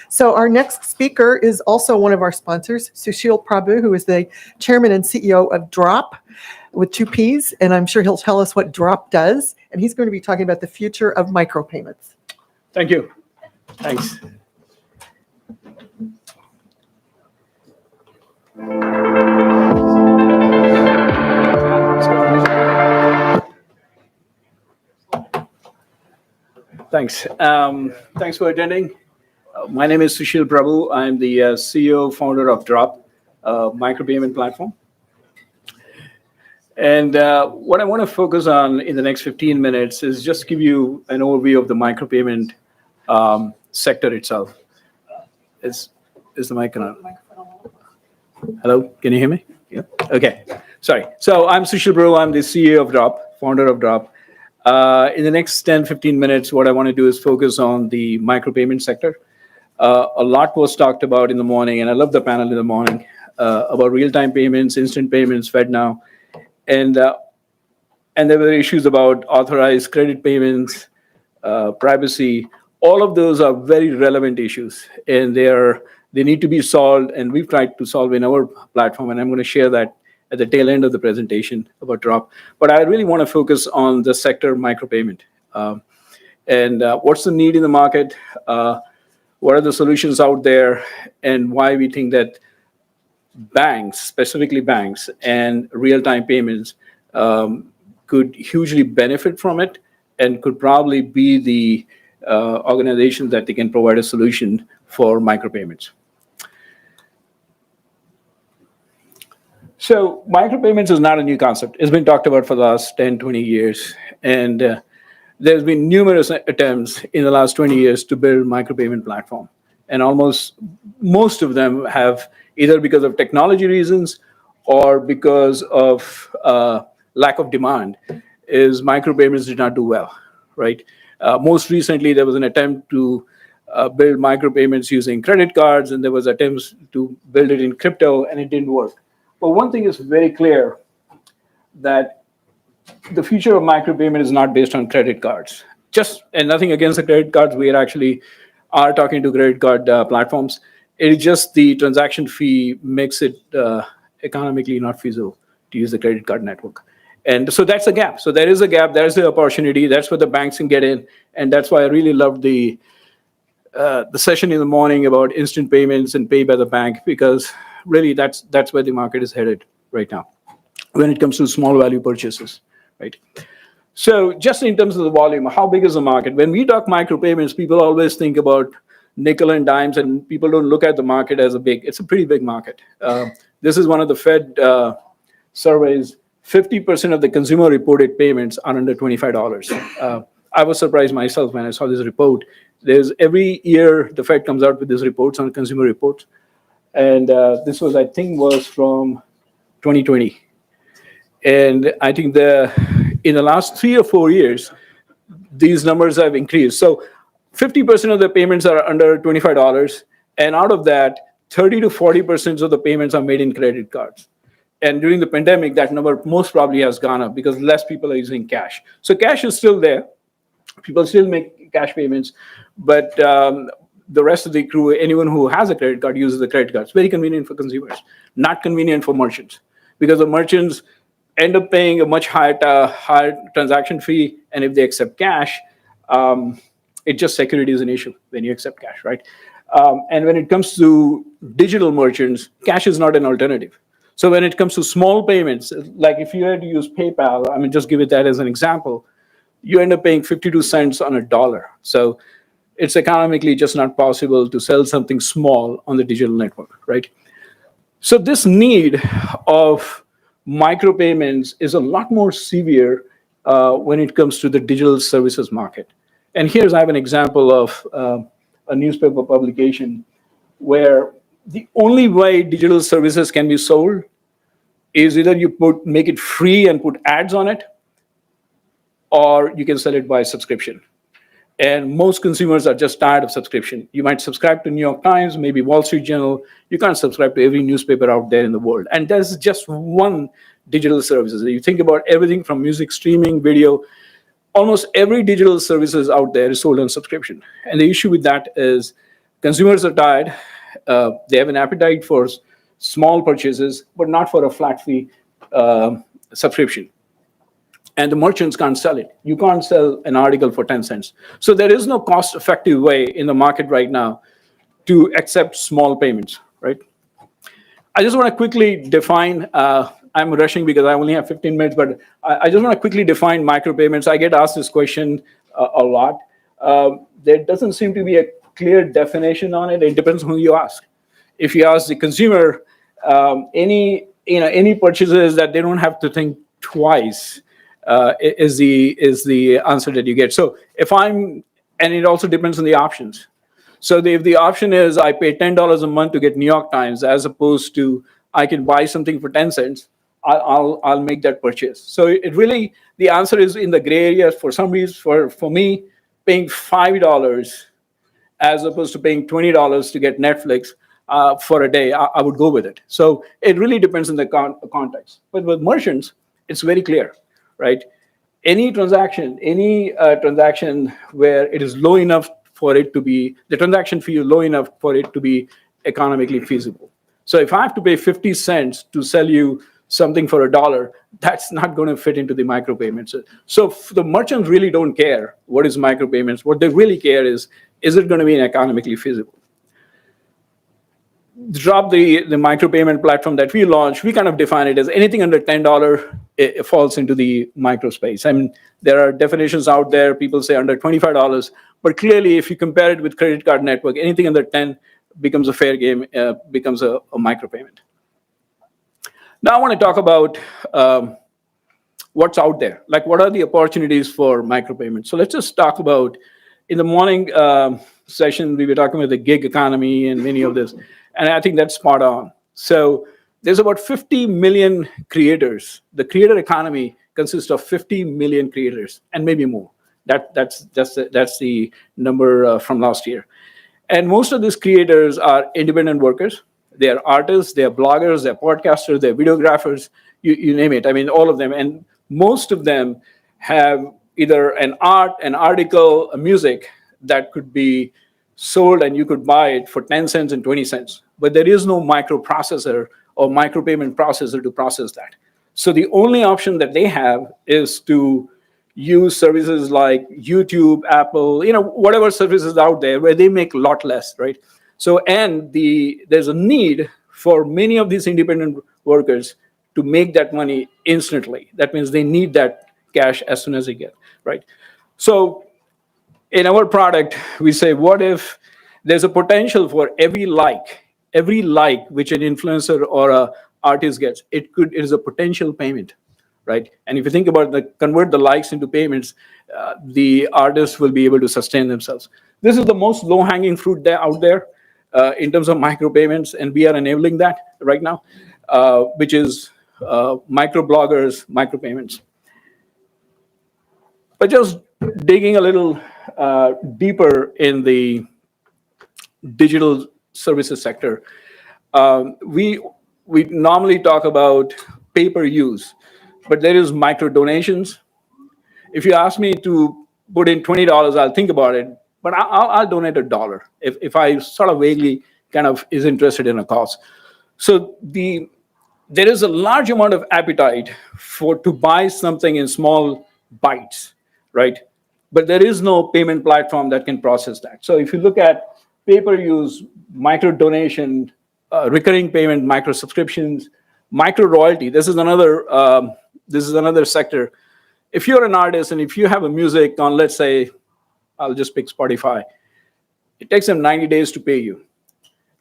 So our next speaker is also one of our sponsors, Sushil Prabhu, who is the chairman and CEO of DROPP with two Ps, and I'm sure he'll tell us what DROPP does, and he's going to be talking about the future of micropayments. Thank you. Thanks. Thanks. Thanks for attending. My name is Sushil Prabhu. I'm the CEO, founder of DROPP, micropayment platform. And what I want to focus on in the next 15 minutes is just give you an overview of the micropayment sector itself. Is the mic on? Hello, can you hear me? Yeah. Okay. Sorry. So I'm Sushil Prabhu. I'm the CEO of DROPP, founder of DROPP. In the next 10, 15 minutes, what I want to do is focus on the micropayment sector. A lot was talked about in the morning, and I love the panel in the morning about real-time payments, instant payments, FedNow, and there were issues about authorized credit payments, privacy. All of those are very relevant issues, and they need to be solved, and we've tried to solve in our platform, and I'm going to share that at the tail end of the presentation about DROPP. But I really want to focus on the sector micropayment. And what's the need in the market? What are the solutions out there? And why we think that banks, specifically banks, and real-time payments could hugely benefit from it and could probably be the organization that they can provide a solution for micropayments. So micropayments is not a new concept. It's been talked about for the last 10, 20 years. And there's been numerous attempts in the last 20 years to build micropayment platform. And almost most of them have, either because of technology reasons or because of lack of demand, is micropayments did not do well, right? Most recently, there was an attempt to build micropayments using credit cards, and there was attempts to build it in crypto, and it didn't work. But one thing is very clear, that the future of micropayment is not based on credit cards. And nothing against the credit cards. We are talking to credit card platforms. It is just the transaction fee makes it economically not feasible to use the credit card network. And so that's a gap. So there is a gap. There's the opportunity. That's where the banks can get in. And that's why I really loved the session in the morning about instant payments and pay by the bank, because really that's where the market is headed right now when it comes to small value purchases, right? So just in terms of the volume, how big is the market? When we talk micropayments, people always think about nickel and dimes, and people don't look at the market as it's a pretty big market. This is one of the Fed surveys. 50% of the consumer reported payments are under $25. I was surprised myself when I saw this report. Every year the Fed comes out with these reports on consumer reports. And this was, I think, was from 2020. And I think in the last 3 or 4 years, these numbers have increased. So 50% of the payments are under $25. And out of that, 30 to 40% of the payments are made in credit cards. And during the pandemic, that number most probably has gone up because less people are using cash. So cash is still there. People still make cash payments. But the rest of the crew, anyone who has a credit card uses the credit card. It's very convenient for consumers, not convenient for merchants, because the merchants end up paying a much higher transaction fee. And if they accept cash, security is an issue when you accept cash, right? And when it comes to digital merchants, cash is not an alternative. So when it comes to small payments, like if you had to use PayPal, just give it that as an example, you end up paying 52 cents on a dollar. So it's economically just not possible to sell something small on the digital network, right? So this need of micropayments is a lot more severe when it comes to the digital services market. And I have an example of a newspaper publication where the only way digital services can be sold is either you make it free and put ads on it, or you can sell it by subscription. And most consumers are just tired of subscription. You might subscribe to New York Times, maybe Wall Street Journal. You can't subscribe to every newspaper out there in the world. And there's just one digital services. You think about everything from music, streaming, video, almost every digital services out there is sold on subscription. And the issue with that is Consumers are tired. They have an appetite for small purchases, but not for a flat fee subscription. And the merchants can't sell it. You can't sell an article for 10 cents. So there is no cost-effective way in the market right now to accept small payments, right? I just want to quickly define, I'm rushing because I only have 15 minutes, but I just want to quickly define micropayments. I get asked this question a lot. There doesn't seem to be a clear definition on it. It depends on who you ask. If you ask the consumer, any purchases that they don't have to think twice is the answer that you get. So and it also depends on the options. So if the option is I pay $10 a month to get New York Times, as opposed to I can buy something for 10 cents, I'll make that purchase. So it really, the answer is in the gray area. For some reason, for me, paying $5 as opposed to paying $20 to get Netflix for a day, I would go with it. So it really depends on the context. But with merchants, it's very clear, right? Any transaction where it is low enough for it to be, the transaction fee is low enough for it to be economically feasible. So if I have to pay 50 cents to sell you something for $1, that's not going to fit into the micropayments. So the merchants really don't care what is micropayments. What they really care is it going to be economically feasible? DROPP, the micropayment platform that we launched, we kind of define it as anything under $10, it falls into the micro space. I mean, there are definitions out there. People say under $25, but clearly, if you compare it with credit card network, anything under 10 becomes a fair game, becomes a micropayment. Now I want to talk about what's out there. Like, what are the opportunities for micropayments? So let's just talk about, in the morning session, we were talking about the gig economy and many of this. And I think that's spot on. So there's about 50 million creators. The creator economy consists of 50 million creators and maybe more. That's the number from last year. And most of these creators are independent workers. They are artists, they are bloggers, they're podcasters, they're videographers, you name it. I mean, all of them. And most of them have either an article, a music that could be sold and you could buy it for 10 cents and 20 cents. But there is no microprocessor or micropayment processor to process that. So the only option that they have is to use services like YouTube, Apple, whatever services out there where they make a lot less, right? So, and there's a need for many of these independent workers to make that money instantly. That means they need that cash as soon as they get, right? So in our product, we say, what if there's a potential for every like which an influencer or a artist gets, it is a potential payment, right? And if you think about convert the likes into payments, the artists will be able to sustain themselves. This is the most low-hanging fruit out there in terms of micropayments, and we are enabling that right now, which is microbloggers, micropayments. But just digging a little deeper in the digital services sector, we normally talk about pay-per-use, but there is micro donations. If you ask me to put in $20, I'll think about it, but I'll donate $1 if I sort of vaguely kind of is interested in a cause. So there is a large amount of appetite to buy something in small bites, right? But there is no payment platform that can process that. So if you look at pay-per-use, micro donation, recurring payment, micro subscriptions, micro royalty. This is another sector. If you're an artist and if you have a music on, let's say, I'll just pick Spotify, it takes them 90 days to pay you,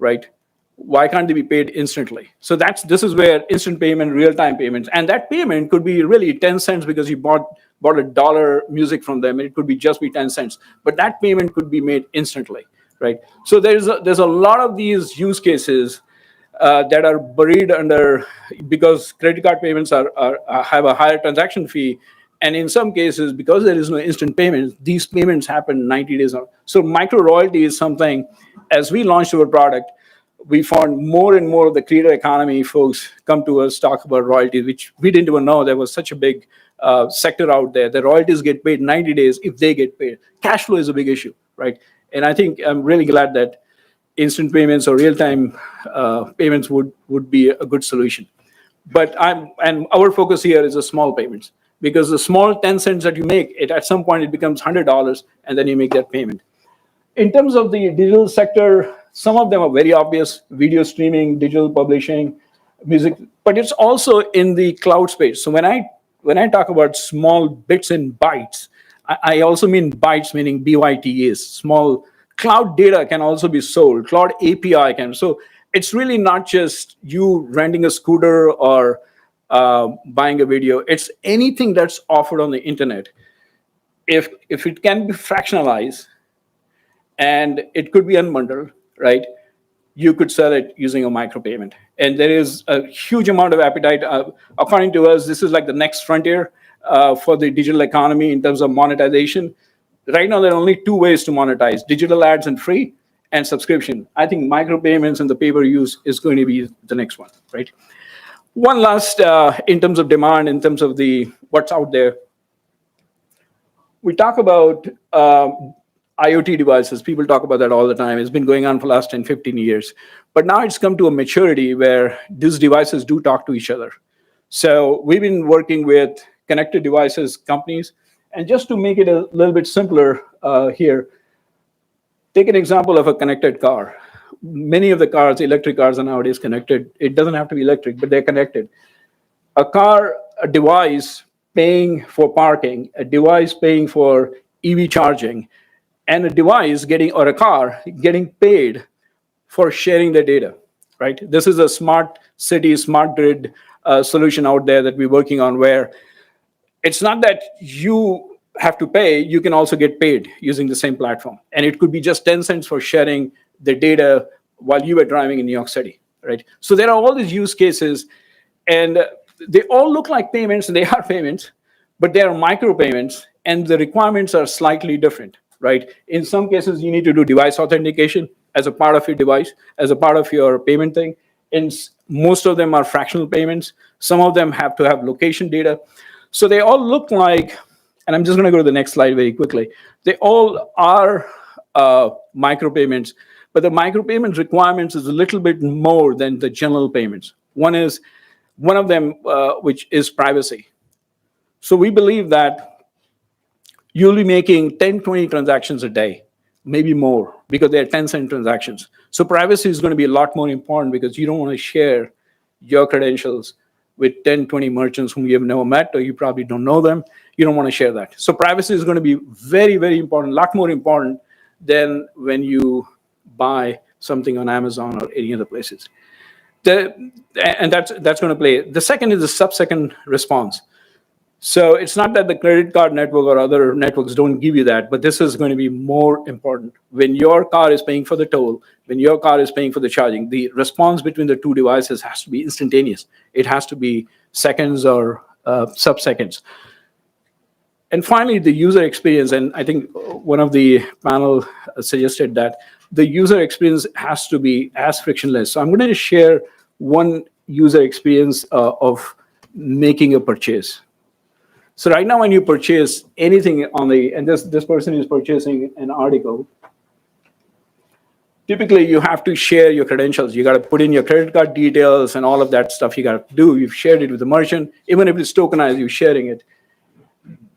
right? Why can't they be paid instantly? So this is where instant payment, real-time payments, and that payment could be really 10 cents because you bought $1 music from them. It could be 10 cents, but that payment could be made instantly, right? So there's a lot of these use cases that are buried under, because credit card payments have a higher transaction fee, and in some cases, because there is no instant payment, these payments happen 90 days on. So micro royalty is something, as we launched our product, we found more and more of the creator economy folks come to us, talk about royalties, which we didn't even know there was such a big sector out there. The royalties get paid 90 days if they get paid. Cash flow is a big issue, right? And I think I'm really glad that instant payments or real-time payments would be a good solution. But our focus here is the small payments, because the small 10 cents that you make, at some point it becomes $100, and then you make that payment. In terms of the digital sector, some of them are very obvious: video streaming, digital publishing, music, but it's also in the cloud space. So when I talk about small bits and bytes, I also mean bytes, meaning BYTEs. Small cloud data can also be sold. Cloud API can. So it's really not just you renting a scooter or buying a video. It's anything that's offered on the internet. If it can be fractionalized and it could be unbundled, right? You could sell it using a micropayment. And there is a huge amount of appetite. According to us, this is like the next frontier for the digital economy in terms of monetization. Right now, there are only two ways to monetize: digital ads and free, and subscription. I think micropayments and the pay-per-use is going to be the next one, right? One last, in terms of demand, in terms of what's out there, we talk about IoT devices. People talk about that all the time. It's been going on for the last 10, 15 years. But now it's come to a maturity where these devices do talk to each other. So we've been working with connected devices companies. And just to make it a little bit simpler here, take an example of a connected car. Many of the cars, electric cars, are nowadays connected. It doesn't have to be electric, but they're connected. A device paying for parking, a device paying for EV charging, and a car getting paid for sharing the data, right? This is a smart city, smart grid solution out there that we're working on, where it's not that you have to pay, you can also get paid using the same platform. And it could be just 10 cents for sharing the data while you were driving in New York City, right? So there are all these use cases, and they all look like payments, and they are payments, but they are micropayments, and the requirements are slightly different, right? In some cases, you need to do device authentication as a part of your device, as a part of your payment thing. And most of them are fractional payments. Some of them have to have location data. So they all look like, and I'm just going to go to the next slide very quickly. They all are micropayments, but the micropayment requirements is a little bit more than the general payments. One of them, which is privacy. So we believe that you'll be making 10, 20 transactions a day, maybe more, because they're 10-cent transactions. So privacy is going to be a lot more important, because you don't want to share your credentials with 10, 20 merchants whom you have never met, or you probably don't know them. You don't want to share that. So privacy is going to be very, very important, a lot more important than when you buy something on Amazon or any other places. And that's going to play. The second is the sub-second response. So it's not that the credit card network or other networks don't give you that, but this is going to be more important. When your car is paying for the toll, when your car is paying for the charging, the response between the two devices has to be instantaneous. It has to be seconds or sub-seconds. And finally, the user experience. And I think one of the panel suggested that the user experience has to be as frictionless. So I'm going to share one user experience of making a purchase. So right now, when you purchase anything and this person is purchasing an article, typically you have to share your credentials. You got to put in your credit card details and all of that stuff you got to do. You've shared it with the merchant. Even if it's tokenized, you're sharing it.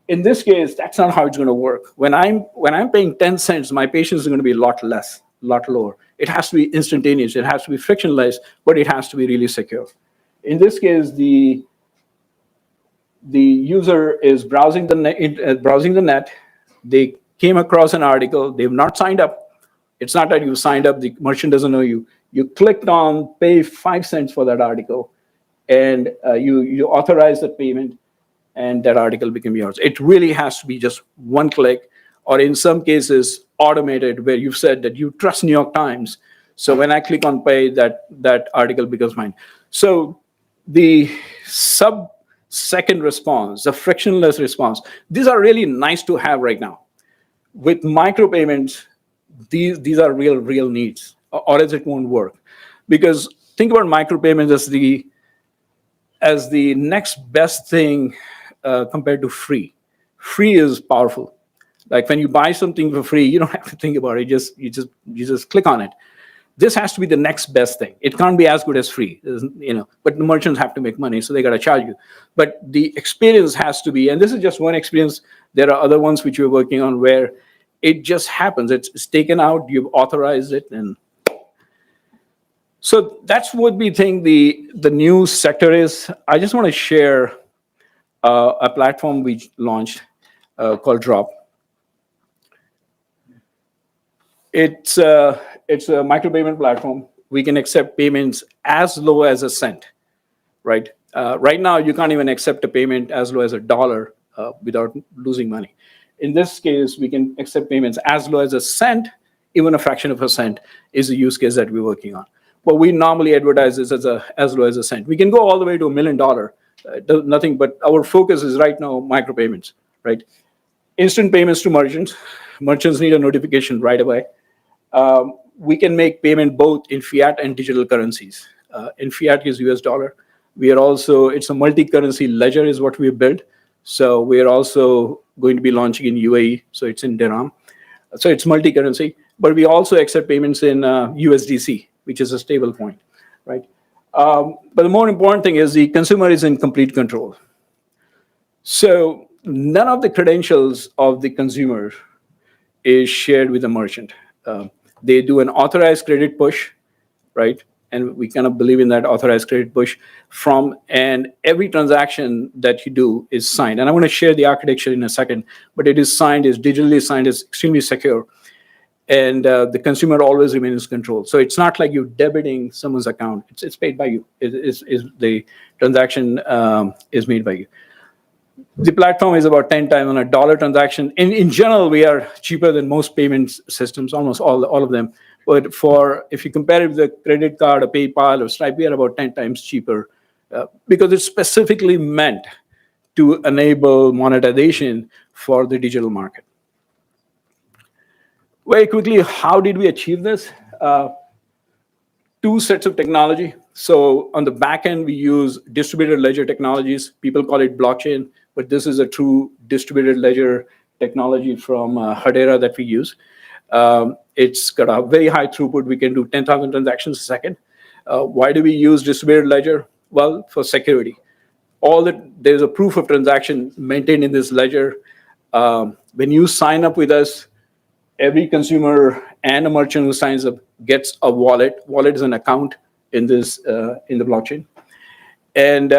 In this case, that's not how it's going to work. When I'm paying 10 cents, my patience is going to be a lot less, a lot lower. It has to be instantaneous. It has to be frictionless, but it has to be really secure. In this case, the user is browsing the net. They came across an article. They've not signed up. It's not that you signed up. The merchant doesn't know you. You clicked on pay 5 cents for that article, and you authorize the payment, and that article became yours. It really has to be just one click, or in some cases automated, where you've said that you trust New York Times. So when I click on pay, that article becomes mine. So the sub-second response, the frictionless response, these are really nice to have right now. With micropayments, these are real needs, or else it won't work. Because think about micropayments as the next best thing compared to free. Free is powerful. Like when you buy something for free, you don't have to think about it. You just click on it. This has to be the next best thing. It can't be as good as free, but the merchants have to make money, so they got to charge you. But the experience has to be, and this is just one experience. There are other ones which we're working on where it just happens. It's taken out, you've authorized it, and so that's what we think the new sector is. I just want to share a platform we launched called DROPP. It's a micropayment platform. We can accept payments as low as a cent, right? Right now, you can't even accept a payment as low as $1 without losing money. In this case, we can accept payments as low as a cent, even a fraction of a cent is a use case that we're working on. But we normally advertise this as low as a cent. We can go all the way to $1 million. Nothing, but our focus is right now micropayments, right? Instant payments to merchants. Merchants need a notification right away. We can make payment both in fiat and digital currencies. In fiat is US dollar. We are also, it's a multi-currency ledger is what we built. So we are also going to be launching in UAE. So it's in dirham. So it's multi-currency, but we also accept payments in USDC, which is a stable point, right? But the more important thing is the consumer is in complete control. So none of the credentials of the consumer is shared with the merchant. They do an authorized credit push, right? And we kind of believe in that authorized credit push and every transaction that you do is signed. And I want to share the architecture in a second, but it is signed, is digitally signed, is extremely secure. And the consumer always remains in control. So it's not like you're debiting someone's account. It's paid by you. The transaction is made by you. The platform is about 10 times on a dollar transaction. In general, we are cheaper than most payment systems, almost all of them. But if you compare it with a credit card, a PayPal, or Stripe, we are about 10 times cheaper because it's specifically meant to enable monetization for the digital market. Very quickly, how did we achieve this? Two sets of technology. So on the back end, we use distributed ledger technologies. People call it blockchain, but this is a true distributed ledger technology from Hedera that we use. It's got a very high throughput. We can do 10,000 transactions a second. Why do we use distributed ledger? Well, for security. There's a proof of transaction maintained in this ledger. When you sign up with us, every consumer and a merchant who signs up gets a wallet. Wallet is an account in the blockchain. And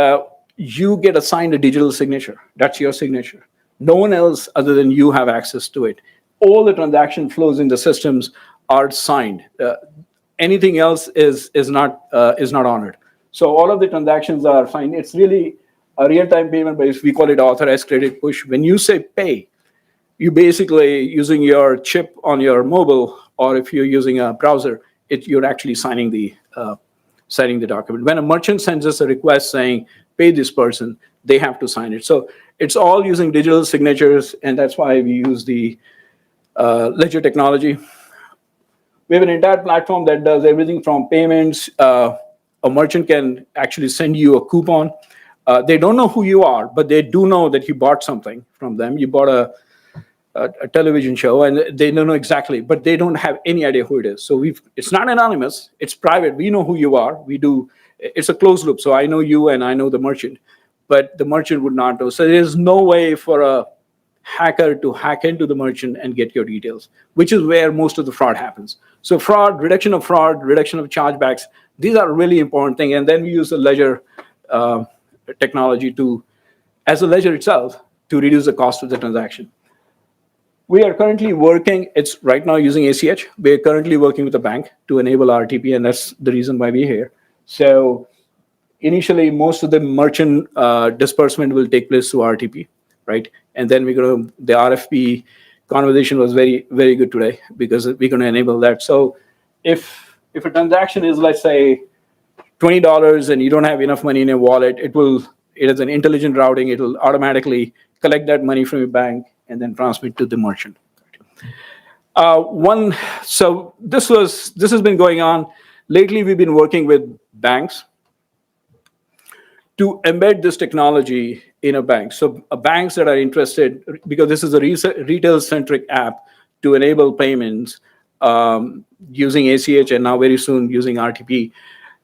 you get assigned a digital signature. That's your signature. No one else other than you have access to it. All the transaction flows in the systems are signed. Anything else is not honored. So all of the transactions are signed. It's really a real-time payment, but we call it authorized credit push. When you say pay, you basically using your chip on your mobile, or if you're using a browser, you're actually signing the document. When a merchant sends us a request saying pay this person, they have to sign it. So it's all using digital signatures, and that's why we use the ledger technology. We have an entire platform that does everything from payments. A merchant can actually send you a coupon. They don't know who you are, but they do know that you bought something from them. You bought a television show, and they don't know exactly, but they don't have any idea who it is. So it's not anonymous, it's private. We know who you are. It's a closed loop. So I know you and I know the merchant, but the merchant would not know. So there's no way for a hacker to hack into the merchant and get your details, which is where most of the fraud happens. So reduction of chargebacks, these are really important things. And then we use the ledger technology as a ledger itself to reduce the cost of the transaction. We are currently working, it's right now using ACH. We're currently working with a bank to enable RTP, and that's the reason why we're here. So initially, most of the merchant disbursement will take place through RTP, right? And then the RFP conversation was very, very good today because we're going to enable that. So if a transaction is, let's say, $20 and you don't have enough money in your wallet, it has an intelligent routing. It will automatically collect that money from your bank and then transmit to the merchant. So this has been going on. Lately, we've been working with banks to embed this technology in a bank. So banks that are interested, because this is a retail-centric app to enable payments, using ACH and now very soon using RTP.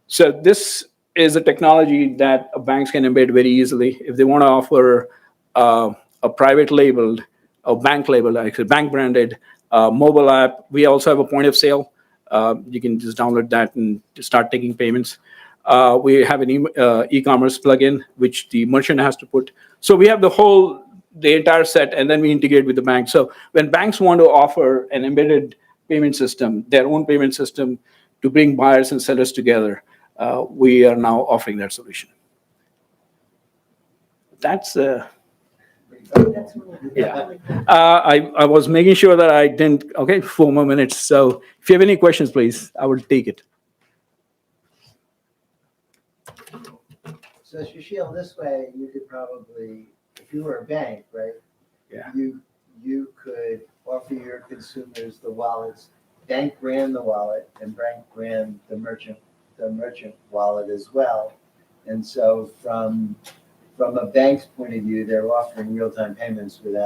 So this is a technology that banks can embed very easily. If they want to offer a private labeled, a bank labeled, actually bank branded mobile app, we also have a point of sale. You can just download that and start taking payments. We have an e-commerce plugin, which the merchant has to put. So we have the entire set, and then we integrate with the bank. So when banks want to offer an embedded payment system, their own payment system to bring buyers and sellers together, we are now offering that solution. That's yeah. I was making sure that I didn't. Okay, 4 more minutes. So if you have any questions, please, I will take it. So Sushil, this way you could probably, if you were a bank, right? Yeah. You could offer your consumers the wallets. Bank ran the wallet and bank ran the merchant wallet as well. And so from a bank's point of view, they're offering real-time payments with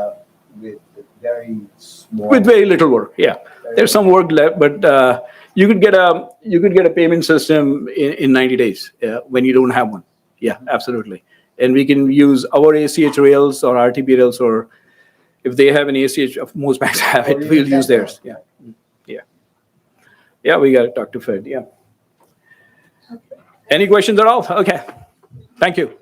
very small. With very little work, yeah. There's some work left, but you could get a payment system in 90 days when you don't have one. Yeah, absolutely. And we can use our ACH rails or RTP rails, or if they have an ACH, most banks have it, we'll use theirs. Yeah, yeah, yeah. We got to talk to Fed. Yeah. Any questions at all? Okay. Thank you.